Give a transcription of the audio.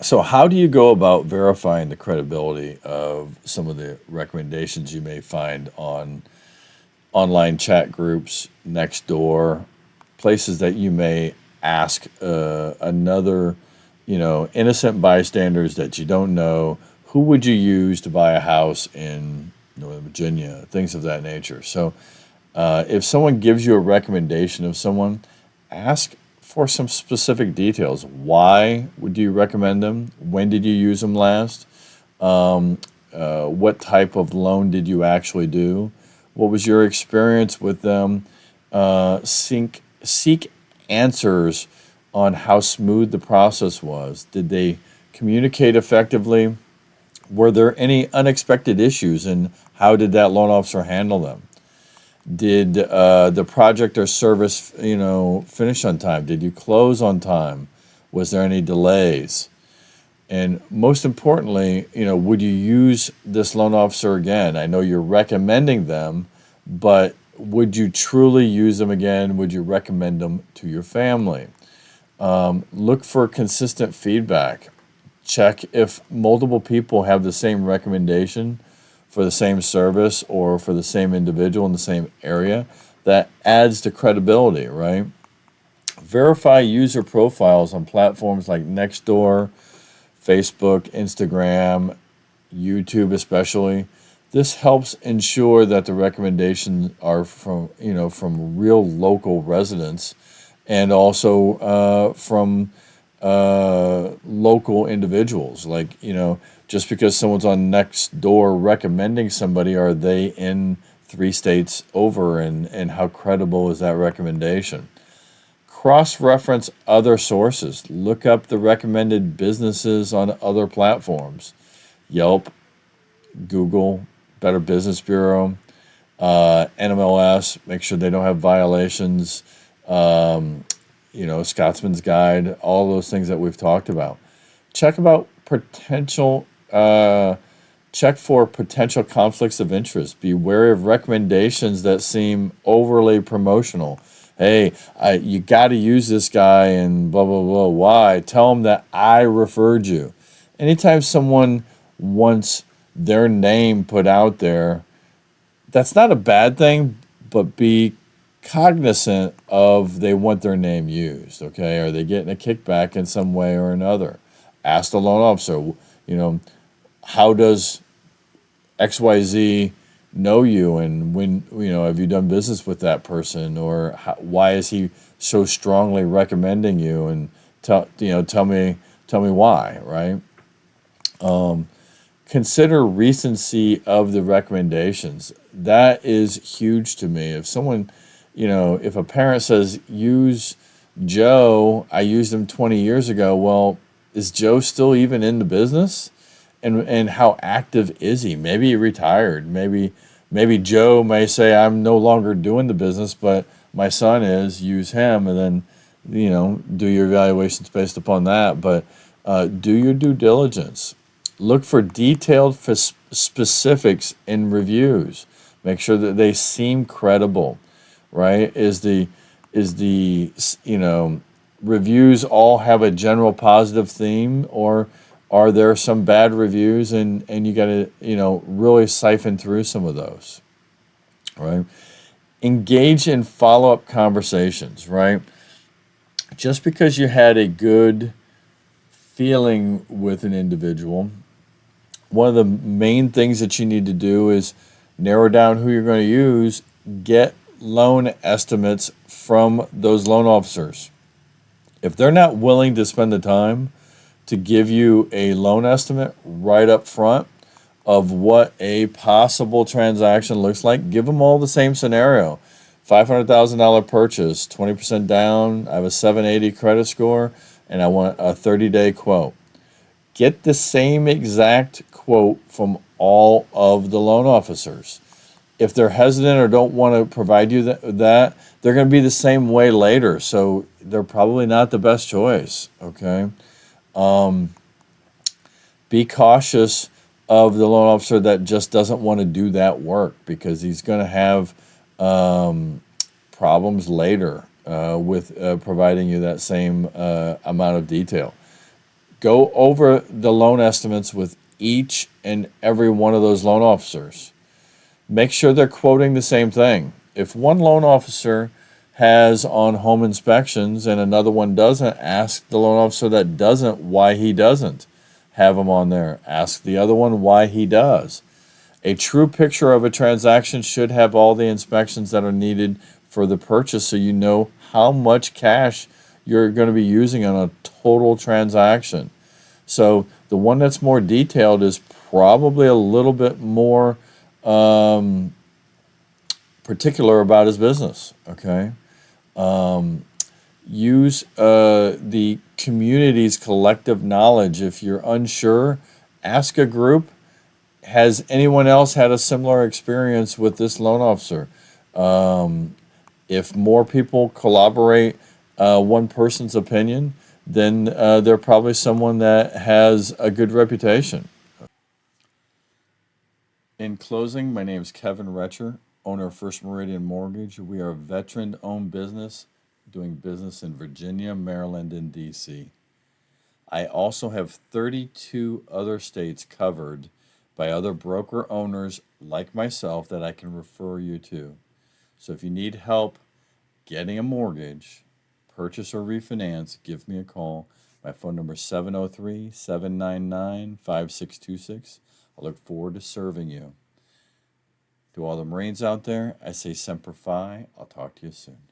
So, how do you go about verifying the credibility of some of the recommendations you may find on online chat groups, Nextdoor, places that you may ask another, innocent bystanders that you don't know, who would you use to buy a house in Northern Virginia, things of that nature. So, if someone gives you a recommendation of someone, ask for some specific details. Why would you recommend them? When did you use them last? What type of loan did you actually do? What was your experience with them? Seek answers on how smooth the process was. Did they communicate effectively? Were there any unexpected issues, and how did that loan officer handle them? Did the project or service, finish on time? Did you close on time? Was there any delays? And most importantly, would you use this loan officer again? I know you're recommending them, but would you truly use them again? Would you recommend them to your family? Look for consistent feedback. Check if multiple people have the same recommendation for the same service or for the same individual in the same area. That adds to credibility, right? Verify user profiles on platforms like Nextdoor, Facebook, Instagram, YouTube especially. This helps ensure that the recommendations are from real local residents and also from local individuals. Like, just because someone's on Nextdoor recommending somebody, are they in 3 states over, and how credible is that recommendation? Cross-reference other sources. Look up the recommended businesses on other platforms. Yelp, Google, Better Business Bureau, NMLS. Make sure they don't have violations. Scotsman's Guide. All those things that we've talked about. Check about potential. Check for potential conflicts of interest. Be wary of recommendations that seem overly promotional. Hey, you got to use this guy and blah, blah, blah. Why? Tell them that I referred you. Anytime someone wants their name put out there, that's not a bad thing, but be cognizant of they want their name used, okay? Are they getting a kickback in some way or another? Ask the loan officer, how does XYZ know you, and when have you done business with that person, or why is he so strongly recommending you, and tell me why, right? Consider recency of the recommendations. That is huge to me. If someone, if a parent says use Joe, I used him 20 years ago, well, is Joe still even in the business? And how active is he? Maybe he retired. Maybe Joe may say, I'm no longer doing the business, but my son is. Use him, and then do your evaluations based upon that. But do your due diligence. Look for detailed specifics in reviews. Make sure that they seem credible, right? Is the reviews all have a general positive theme, or are there some bad reviews, and you got to really siphon through some of those, right? Engage in follow-up conversations, right? Just because you had a good feeling with an individual, one of the main things that you need to do is narrow down who you're going to use, get loan estimates from those loan officers. If they're not willing to spend the time to give you a loan estimate right up front of what a possible transaction looks like, give them all the same scenario. $500,000 purchase, 20% down, I have a 780 credit score, and I want a 30-day quote. Get the same exact quote from all of the loan officers. If they're hesitant or don't want to provide you that, they're going to be the same way later. So they're probably not the best choice, okay? Be cautious of the loan officer that just doesn't want to do that work, because he's going to have problems later with providing you that same amount of detail. Go over the loan estimates with each and every one of those loan officers. Make sure they're quoting the same thing. If one loan officer has on home inspections and another one doesn't, ask the loan officer that doesn't why he doesn't have them on there. Ask the other one why he does. A true picture of a transaction should have all the inspections that are needed for the purchase so you know how much cash you're going to be using on a total transaction. So the one that's more detailed is probably a little bit more um, particular about his business. Okay. Use the community's collective knowledge. If you're unsure, ask a group. Has anyone else had a similar experience with this loan officer? If more people collaborate one person's opinion, then they're probably someone that has a good reputation. In closing, my name is Kevin Retcher, owner of First Meridian Mortgage. We are a veteran-owned business doing business in Virginia, Maryland, and D.C. I also have 32 other states covered by other broker owners like myself that I can refer you to. So if you need help getting a mortgage, purchase or refinance, give me a call. My phone number is 703-799-5626. I look forward to serving you. To all the Marines out there, I say Semper Fi. I'll talk to you soon.